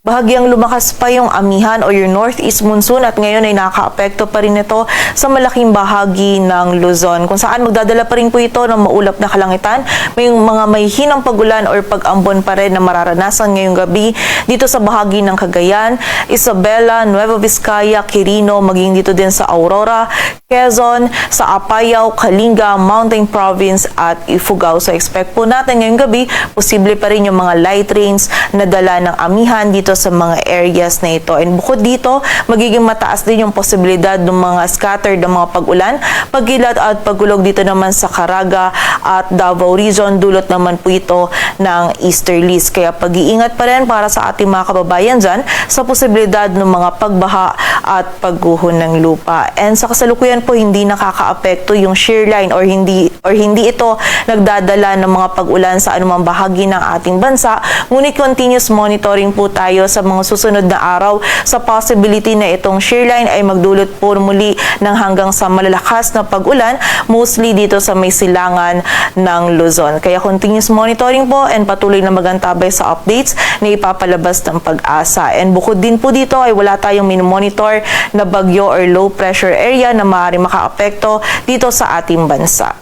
Bahagyang lumakas pa yung amihan o yung northeast monsoon at ngayon ay nakakaapekto pa rin ito sa malaking bahagi ng Luzon, kung saan magdadala pa rin po ito ng maulap na kalangitan. May mga mahihinang pagulan or pag-ambon pa rin na mararanasan ngayong gabi dito sa bahagi ng Cagayan, Isabela, Nueva Vizcaya, Quirino, maging dito din sa Aurora, Quezon, sa Apayao, Kalinga, Mountain Province at Ifugao. So expect po natin ngayong gabi, posible pa rin yung mga light rains na dala ng amihan dito sa mga areas na ito. And bukod dito, magiging mataas din yung posibilidad ng mga scattered na mga pag-ulan, pagkilat at pagulog dito naman sa Caraga at Davao Region. Dulot naman po ito ng easterlies. Kaya pag-iingat pa rin para sa ating mga kababayan dyan sa posibilidad ng mga pagbaha at pagguho ng lupa. And sa kasalukuyan po, hindi nakakaapekto yung shear line or hindi ito nagdadala ng mga pag-ulan sa anumang bahagi ng ating bansa. Ngunit continuous monitoring po tayo sa mga susunod na araw sa possibility na itong shear line ay magdulot po muli ng hanggang sa malalakas na pag-ulan, mostly dito sa may silangan ng Luzon. Kaya continuous monitoring po and patuloy na magantabay sa updates na ipapalabas ng Pag-asa. And bukod din po dito ay wala tayong minomonitor na bagyo or low pressure area na maaaring makaapekto dito sa ating bansa.